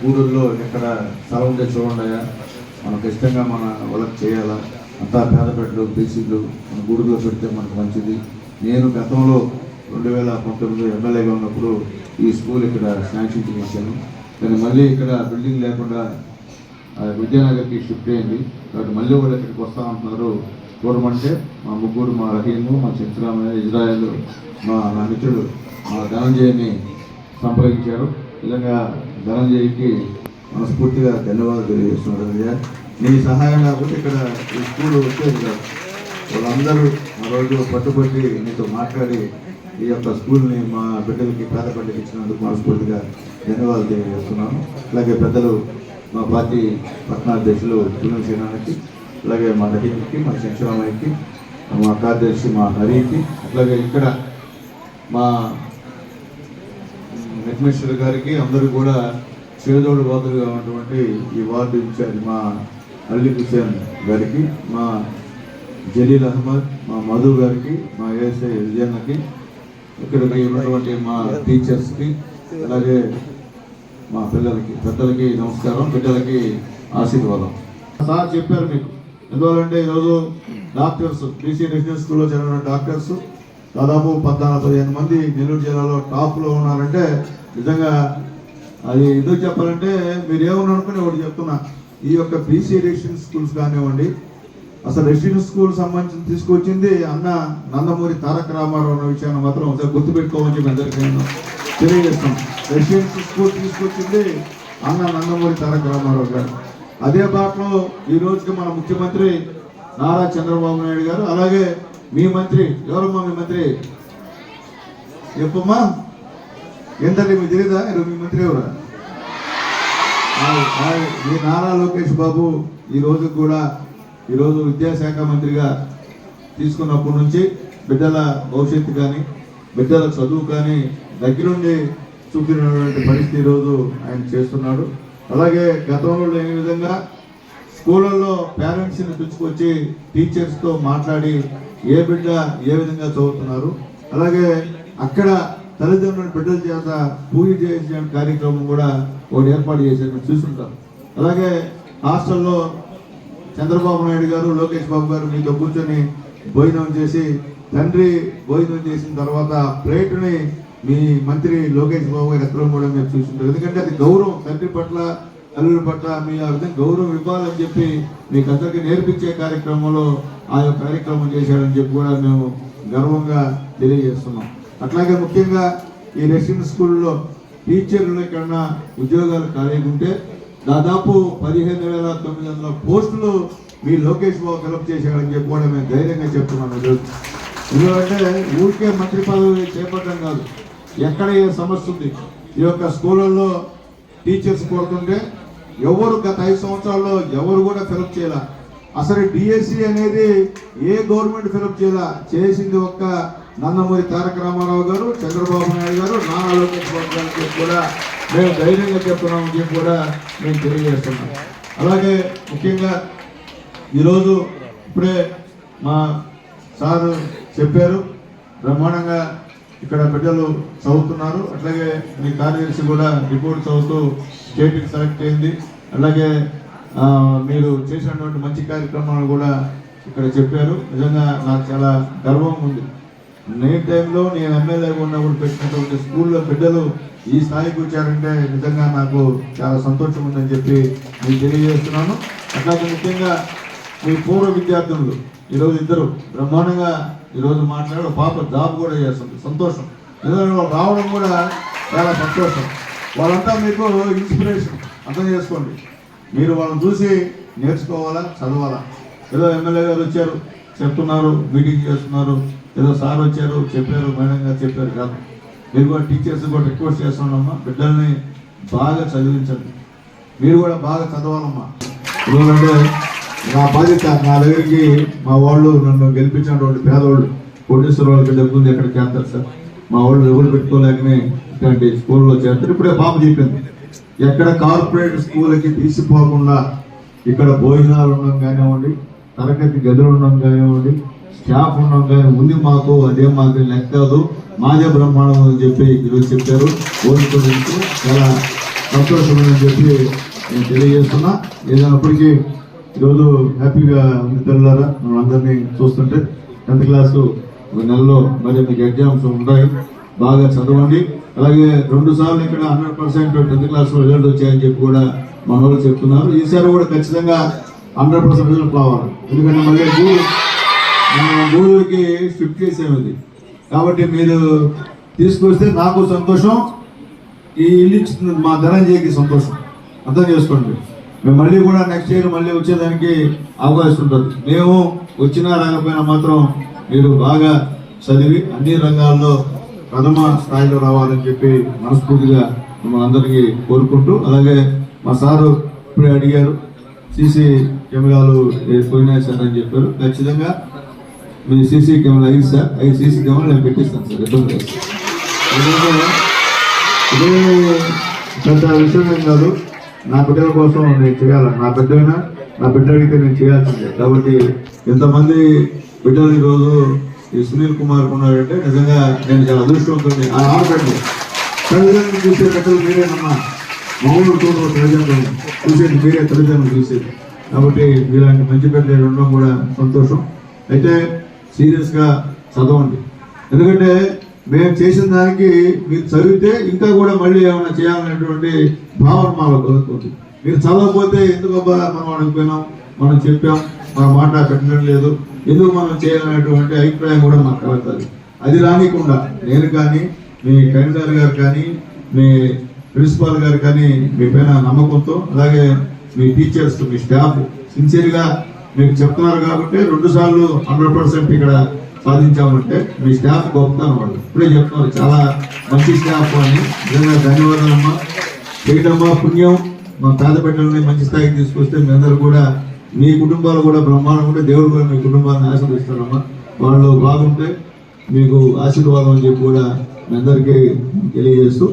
ఊళ్ళల్లో ఎక్కడ స్థలం ఉంటే చూడండియా, మనకు ఇష్టంగా మన వాళ్ళకి చేయాలా, అంతా పేదపెట్టలు బీసీలు మన గూడులో పెడితే మనకు మంచిది. నేను గతంలో 2019 ఎమ్మెల్యేగా ఉన్నప్పుడు ఈ స్కూల్ ఇక్కడ శాంక్షన్ చేయించాను. కానీ మళ్ళీ ఇక్కడ బిల్డింగ్ లేకుండా విద్యానగర్కి షిఫ్ట్ అయింది. కాబట్టి మళ్ళీ వాళ్ళు ఇక్కడికి వస్తూ ఉంటున్నారు. చూడమంటే మా ముగ్గురు, మా రహీము, మా చంద్రరామయ్య, ఇజ్రాయెల్, నా మిత్రుడు మా ధనంజయని సంప్రదించారు. నిజంగా ధనంజయ్కి మనస్ఫూర్తిగా ధన్యవాదాలు తెలియజేస్తున్నారు. నీ సహాయం లేకపోతే ఇక్కడ ఈ స్కూల్ వచ్చేది కాదు. వాళ్ళందరూ ఆ రోజు పట్టుబట్టి నీతో మాట్లాడి ఈ యొక్క స్కూల్ని మా బిడ్డలకి పేద బిడ్డలకి ఇచ్చినందుకు మనస్ఫూర్తిగా ధన్యవాదాలు తెలియజేస్తున్నాను. అలాగే పెద్దలు మా పార్టీ పట్టణాధ్యక్షులు తులసి శ్రీనానికి, అలాగే మా రహీంకి, మా శంకరామయ్యకి, మా కార్యదర్శి మా హరికి, అట్లాగే ఇక్కడ మా హెడ్మినిస్టర్ గారికి, అందరూ కూడా చేదోడు బాదులుగా ఉన్నటువంటి ఈ వార్డు ఇన్ఛార్జ్ మా అల్లీ హుసేన్ గారికి, మా జలీల్ అహ్మద్, మా మధు గారికి, మా ఏఎస్ఐ విజయన్నకి, ఇక్కడికి ఉన్నటువంటి మా టీచర్స్కి, అలాగే మా పిల్లలకి, పెద్దలకి నమస్కారం, బిడ్డలకి ఆశీర్వాదం. సార్ చెప్పారు మీకు ఎందువల్లంటే ఈరోజు డాక్టర్స్ బీసీ రెసిడెన్షియల్ స్కూల్లో చదివిన డాక్టర్స్ దాదాపు 14-15 మంది నెల్లూరు జిల్లాలో టాప్లో ఉన్నారంటే నిజంగా అది ఎందుకు చెప్పాలంటే మీరు ఏమన్నా అనుకుని ఒకటి చెప్తున్నా, ఈ యొక్క బీసీ రెసిడెన్షియల్ స్కూల్స్ కానివ్వండి, అసలు రెసిడెన్షియల్ స్కూల్ సంబంధించి తీసుకొచ్చింది అన్న నందమూరి తారక రామారావు అన్న విషయాన్ని మాత్రం ఒకసారి గుర్తుపెట్టుకోమని చెప్పి అందరికీ నేను తెలియజేస్తాం. రెసిడెన్షియల్ స్కూల్ తీసుకొచ్చింది అన్న నందమూరి తారక రామారావు గారు. అదే బాటలో ఈ రోజుకి మన ముఖ్యమంత్రి నారా చంద్రబాబు నాయుడు గారు, అలాగే మీ మంత్రి ఎవరమ్మా, మీ మంత్రి చెప్పమ్మా, ఏంటంటే మీకు తెలియదా మీ మంత్రి ఎవరా? మీ నారా లోకేష్ బాబు ఈరోజు విద్యాశాఖ మంత్రిగా తీసుకున్నప్పటి నుంచి బిడ్డల భవిష్యత్తు కానీ బిడ్డల చదువు కానీ దగ్గరుండి చూపినటువంటి పరిస్థితి ఈరోజు ఆయన చేస్తున్నాడు. అలాగే గతంలో లేని విధంగా స్కూళ్ళల్లో పేరెంట్స్ని పిలుచుకొచ్చి టీచర్స్తో మాట్లాడి ఏ బిడ్డ ఏ విధంగా చదువుతున్నారు, అలాగే అక్కడ తల్లిదండ్రుల బిడ్డల చేత పూజ చేసే కార్యక్రమం కూడా ఒకటి ఏర్పాటు చేసేది చూస్తుంటాం. అలాగే హాస్టల్లో చంద్రబాబు నాయుడు గారు, లోకేష్ బాబు గారు మీతో కూర్చొని భోజనం చేసి, తండ్రి భోజనం చేసిన తర్వాత ప్లేటుని మీ మంత్రి లోకేష్ బాబు గారు ఎత్తడం కూడా మీరు చూస్తుంటారు. ఎందుకంటే అది గౌరవం, తండ్రి పట్ల తల్లుల పట్ల మీ ఆ విధంగా గౌరవం ఇవ్వాలని చెప్పి మీకు అందరికీ నేర్పించే కార్యక్రమంలో ఆ యొక్క కార్యక్రమం చేశాడని చెప్పి కూడా మేము గర్వంగా తెలియజేస్తున్నాం. అట్లాగే ముఖ్యంగా ఈ రెసిడెన్షియల్ స్కూల్లో టీచర్లు ఎక్కడన్నా ఉద్యోగాలు ఖాళీగా ఉంటే దాదాపు 15,900 పోస్టులు మీ లోకేష్ బాబు ఫిలప్ చేశాడని చెప్పి కూడా మేము ధైర్యంగా చెప్తున్నాం. ఎందుకంటే ఊరికే మంత్రి పదవి చేపట్టడం కాదు, ఎక్కడ ఏ సమస్య ఉంది, ఈ యొక్క స్కూళ్ళల్లో టీచర్స్ కొడుతుంటే ఎవరు గత 5 సంవత్సరాల్లో ఎవరు కూడా ఫిలప్ చేయాల. అసలు డిఎస్సి అనేది ఏ గవర్నమెంట్ ఫిలప్ చేసింది ఒక్క నందమూరి తారక రామారావు గారు, చంద్రబాబు నాయుడు గారు, నారా లోకేష్ బాబు గారికి కూడా మేము ధైర్యంగా చెప్తున్నామని చెప్పి కూడా మేము తెలియజేస్తున్నాం. అలాగే ముఖ్యంగా ఈరోజు ఇప్పుడే మా సారు చెప్పారు, బ్రహ్మాండంగా ఇక్కడ బిడ్డలు చదువుతున్నారు. అట్లాగే మీ కార్యదర్శి కూడా రిపోర్ట్ చదువుతూ స్టేట్కి సెలెక్ట్ అయింది. అలాగే మీరు చేసినటువంటి మంచి కార్యక్రమాలు కూడా ఇక్కడ చెప్పారు. నిజంగా నాకు చాలా గర్వం ఉంది. నేటి టైంలో నేను ఎమ్మెల్యేగా ఉన్నప్పుడు పెట్టినటువంటి స్కూల్లో బిడ్డలు ఈ స్థాయికి వచ్చారంటే నిజంగా నాకు చాలా సంతోషం ఉందని చెప్పి మీకు తెలియజేస్తున్నాను. అట్లాగే ముఖ్యంగా మీ పూర్వ విద్యార్థులు ఈరోజు ఇద్దరు బ్రహ్మాండంగా ఈరోజు మాట్లాడి పాప జాబ్ కూడా చేస్తుంది, సంతోషం. ఎందుకంటే వాళ్ళు రావడం కూడా చాలా సంతోషం. వాళ్ళంతా మీకు ఇన్స్పిరేషన్, అర్థం చేసుకోండి. మీరు వాళ్ళని చూసి నేర్చుకోవాలా, చదవాలా. ఏదో ఎమ్మెల్యే గారు వచ్చారు చెప్తున్నారు, మీటింగ్ చేస్తున్నారు, ఏదో సార్ వచ్చారు చెప్పారు, మేడం గారు చెప్పారు కాదు. మీరు కూడా టీచర్స్ కూడా రిక్వెస్ట్ చేస్తున్నామ్మా, బిడ్డల్ని బాగా చదివించండి, మీరు కూడా బాగా చదవాలమ్మా. ఎందుకంటే నా బాధ్యత, నా దగ్గరికి మా వాళ్ళు నన్ను గెలిపించినటువంటి పేదవాళ్ళు కోటేశ్వర వాళ్ళకి దగ్గర ఎక్కడికి చేస్తారు సార్, మా వాళ్ళు ఎవరు పెట్టుకోలేకనే ఇట్లాంటి స్కూల్లో చేస్తారు. ఇప్పుడే పాప చెప్పింది, ఎక్కడ కార్పొరేట్ స్కూల్కి తీసిపోకుండా ఇక్కడ భోజనాలు ఉండడం కానివ్వండి, తరగతి గదులు ఉండడం కానివ్వండి, స్టాఫ్ ఉండడం కానీ ఉంది మాకు, అదే మాకు లెక్క కాదు, మాదే బ్రహ్మాండం అని చెప్పి ఈరోజు చెప్పారు. ఓడిపోయినందుకు చాలా సంతోషమని చెప్పి నేను తెలియజేస్తున్నా. ఏదైనప్పటికీ ఈరోజు హ్యాపీగా ఉంది పిల్లలారా, మనం అందరినీ చూస్తుంటే. 10th క్లాసు ఒక నెలలో మరి మీకు ఎగ్జామ్స్ ఉంటాయి, బాగా చదవండి. అలాగే 2 సార్లు ఇక్కడ 100% 10th క్లాస్ లో రిజల్ట్ వచ్చాయని చెప్పి కూడా మన వాళ్ళు చెప్తున్నారు. ఈసారి కూడా ఖచ్చితంగా 100% రిజల్ట్ రావాలి. ఎందుకంటే మళ్ళీ గూడూరుకి షిఫ్ట్ చేసేది కాబట్టి మీరు తీసుకొస్తే నాకు సంతోషం, ఈ ఇల్లు ఇచ్చిన మా ధనంజయకి సంతోషం. అర్థం చేసుకోండి. మేము మళ్ళీ కూడా నెక్స్ట్ ఇయర్ మళ్ళీ వచ్చేదానికి అవకాశం ఉంటుంది. మేము వచ్చినా రాకపోయినా మాత్రం మీరు బాగా చదివి అన్ని రంగాల్లో ప్రథమ స్థాయిలో రావాలని చెప్పి మనస్ఫూర్తిగా మిమ్మల్ని అందరికీ కోరుకుంటూ, అలాగే మా సారు ఇప్పుడే అడిగారు సీసీ కెమెరాలు పోయినాయి సార్ అని చెప్పారు. ఖచ్చితంగా మీ సీసీ కెమెరా అయ్యి సార్, 5 సీసీ కెమెరాలు నేను పెట్టిస్తాను సార్. ఇబ్బంది లేదు. ఇదే పెద్ద విషయం ఏం కాదు. నా బిడ్డల కోసం నేను చేయాలి. నా బిడ్డైనా నా బిడ్డ అడిగితే నేను చేయాల్సిందే. కాబట్టి ఎంతమంది బిడ్డలు ఈరోజు ఈ సునీల్ కుమార్ ఉన్నాడంటే నిజంగా నేను చాలా అదృష్టవంతుడిని. ఆ ఆడబిడ్డలు తల్లిదండ్రులు చూసే బిడ్డలు మీరేనమ్మా. మామూలు తల్లిదండ్రులు చూసేది మీరే, తల్లిదండ్రులు చూసేది. కాబట్టి ఇలాంటి మంచి బిడ్డలు ఉండడం కూడా సంతోషం. అయితే సీరియస్గా చదవండి. ఎందుకంటే మేము చేసిన దానికి మీరు చదివితే ఇంకా కూడా మళ్ళీ ఏమైనా చేయాలనేటువంటి భావన మాలో కలుగుతుంది. మీరు చదవకపోతే ఎందుకబ్బా మనం అడిగిపోయినాం, మనం చెప్పాం, మన మాట పెట్టడం లేదు, ఎందుకు మనం చేయాలనేటువంటి అభిప్రాయం కూడా మాకు కలుగుతుంది. అది రానికుండా నేను కానీ, మీ కమిషనర్ గారు కానీ, మీ ప్రిన్సిపాల్ గారు కానీ మీ పైన నమ్మకంతో, అలాగే మీ టీచర్స్, మీ స్టాఫ్ సిన్సియర్గా మీకు చెప్తున్నారు కాబట్టి 2 సార్లు 100% ఇక్కడ సాధించామంటే మీ స్టాఫ్ గొప్పతనం. వాళ్ళు ఇప్పుడే చెప్తున్నారు చాలా మంచి స్టాఫ్ అని. నిజంగా ధన్యవాదాలమ్మా. చేయటమ్మా పుణ్యం. మా పేద బిడ్డలని మంచి స్థాయికి తీసుకొస్తే మీ అందరూ కూడా, మీ కుటుంబాలు కూడా బ్రహ్మాండం ఉంటే దేవుడు కూడా మీ కుటుంబాన్ని ఆశీర్వదిస్తారమ్మా. వాళ్ళు బాగుంటే మీకు ఆశీర్వాదం అని చెప్పి కూడా మీ అందరికీ తెలియజేస్తూ